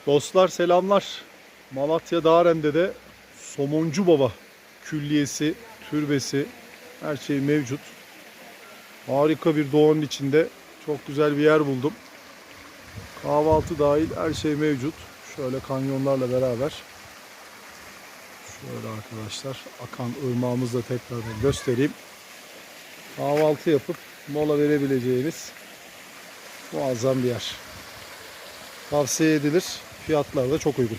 Dostlar selamlar. Malatya Dağren'de Somoncu Baba külliyesi, türbesi, her şey mevcut. Harika bir doğanın içinde çok güzel bir yer buldum. Kahvaltı dahil her şey mevcut. Şöyle kanyonlarla beraber. Şöyle arkadaşlar akan ırmağımızı da tekrardan göstereyim. Kahvaltı yapıp mola verebileceğiniz muazzam bir yer. Tavsiye edilir. Fiyatlar da çok uygun.